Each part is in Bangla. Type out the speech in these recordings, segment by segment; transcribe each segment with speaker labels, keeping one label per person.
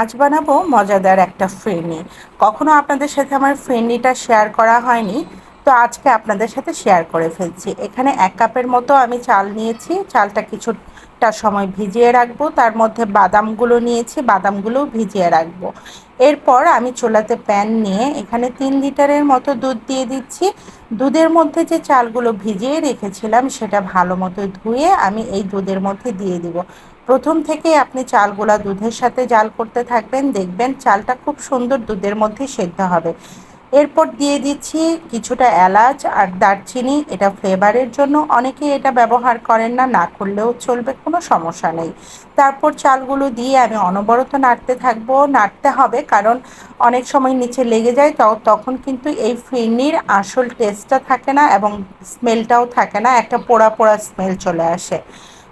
Speaker 1: আজ বানাবো মজাদার একটা ফিরনি। কখনো আপনাদের সাথে আমার ফিরনিটা শেয়ার করা হয়নি, তো আজকে আপনাদের সাথে শেয়ার করে ফেলছি। এখানে 1 কাপের মতো আমি চাল নিয়েছি, চালটা কিছুটা সময় ভিজিয়ে রাখবো। তার মধ্যে বাদামগুলো নিয়েছি, বাদামগুলোও ভিজিয়ে রাখবো। এরপর আমি চুলাতে প্যান নিয়ে এখানে 3 লিটারের মতো দুধ দিয়ে দিচ্ছি। দুধের মধ্যে যে চালগুলো ভিজিয়ে রেখেছিলাম সেটা ভালো মতো ধুয়ে আমি এই দুধের মধ্যে দিয়ে দিব। প্রথম থেকেই আপনি চালগুলা দুধের সাথে জাল করতে থাকবেন, দেখবেন চালটা খুব সুন্দর দুধের মধ্যে সেদ্ধ হবে। এরপর দিয়ে দিচ্ছি কিছুটা এলাচ আর দারচিনি, এটা ফ্লেভারের জন্য। অনেকেই এটা ব্যবহার করেন না, না করলেও চলবে, কোনো সমস্যা নেই। তারপর চালগুলো দিয়ে আমি অনবরত নাড়তে থাকবো, নাড়তে হবে কারণ অনেক সময় নিচে লেগে যায়, তখন কিন্তু এই ফিরনির আসল টেস্টটা থাকে না এবং স্মেলটাও থাকে না, একটা পোড়া পোড়া স্মেল চলে আসে।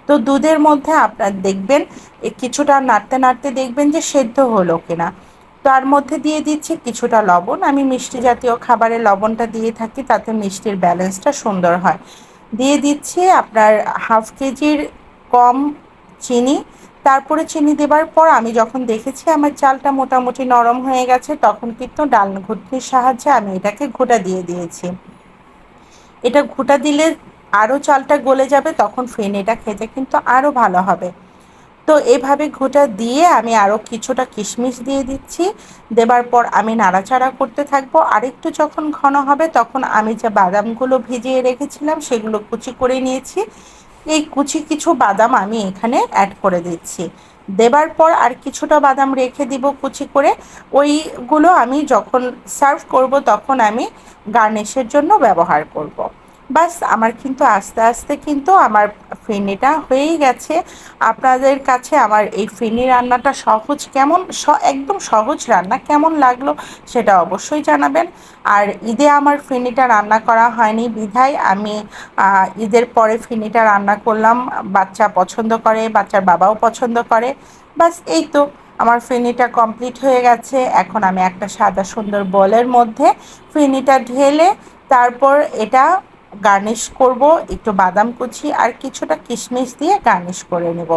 Speaker 1: তো দুধের মধ্যে আপনার দেখবেন কিছুটা নাড়তে নাড়তে দেখবেন যে সেদ্ধ হলো কিনা। তার মধ্যে দিয়ে দিচ্ছি কিছুটা লবণ। আমি মিষ্টি জাতীয় খাবারে লবণটা দিয়ে থাকি, তাতে মিষ্টির ব্যালেন্সটা সুন্দর হয়। দিয়ে দিচ্ছি আপনার ½ কেজির কম চিনি। তারপরে চিনি দেবার পর আমি যখন দেখেছি আমার চালটা মোটামুটি নরম হয়ে গেছে, তখন কিন্তু ডাল ঘুটনির সাহায্যে আমি এটাকে ঘুঁটা দিয়ে দিয়েছি। এটা ঘুঁটা দিলে আরও চালটা গলে যাবে, তখন ফেনেটা খেতে কিন্তু আরও ভালো হবে। তো এভাবে ঘুঁটা দিয়ে আমি আরও কিছুটা কিশমিশ দিয়ে দিচ্ছি। দেবার পর আমি নাড়াচাড়া করতে থাকবো। আরেকটু যখন ঘন হবে তখন আমি যে বাদামগুলো ভিজিয়ে রেখেছিলাম সেগুলো কুচি করে নিয়েছি, এই কুচি কিছু বাদাম আমি এখানে অ্যাড করে দিচ্ছি। দেবার পর আর কিছুটা বাদাম রেখে দিব কুচি করে। ওইগুলো আমি যখন সার্ভ করব তখন আমি গার্নিশের জন্য ব্যবহার করব। বাস আমার কিন্তু আস্তে আস্তে কিন্তু আমার ফিরনিটা হয়েই গেছে। আপনাদের কাছে আমার এই ফিরনি রান্নাটা সহজ কেমন, একদম সহজ রান্না কেমন লাগলো সেটা অবশ্যই জানাবেন। আর ঈদে আমার ফিরনিটা রান্না করা হয়নি বিধায় আমি ঈদের পরে ফিরনিটা রান্না করলাম। বাচ্চা পছন্দ করে, বাচ্চার বাবাও পছন্দ করে। বাস এই তো, আমার ফিরনিটা কমপ্লিট হয়ে গেছে। এখন আমি একটা সাদা সুন্দর বোলের মধ্যে ফিরনিটা ঢেলে তারপর এটা গার্নিশ করব, একটু বাদাম কুচি আর কিছুটা কিশমিশ দিয়ে গার্নিশ করে নেব।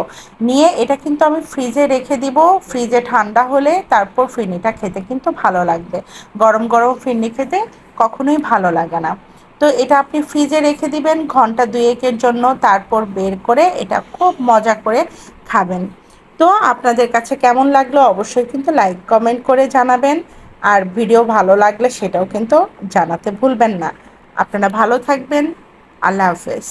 Speaker 1: নিয়ে এটা কিন্তু আমি ফ্রিজে রেখে দিব। ফ্রিজে ঠান্ডা হলে তারপর ফিরনিটা খেতে কিন্তু ভালো লাগবে। গরম গরম ফিরনি খেতে কখনোই ভালো লাগে না। তো এটা আপনি ফ্রিজে রেখে দিবেন ঘন্টা 2-1-এর জন্য, তারপর বের করে এটা খুব মজা করে খাবেন। তো আপনাদের কাছে কেমন লাগলো অবশ্যই কিন্তু লাইক কমেন্ট করে জানাবেন। আর ভিডিও ভালো লাগলে সেটাও কিন্তু জানাতে ভুলবেন না। আপনারা ভালো থাকবেন। আল্লাহ হাফেজ।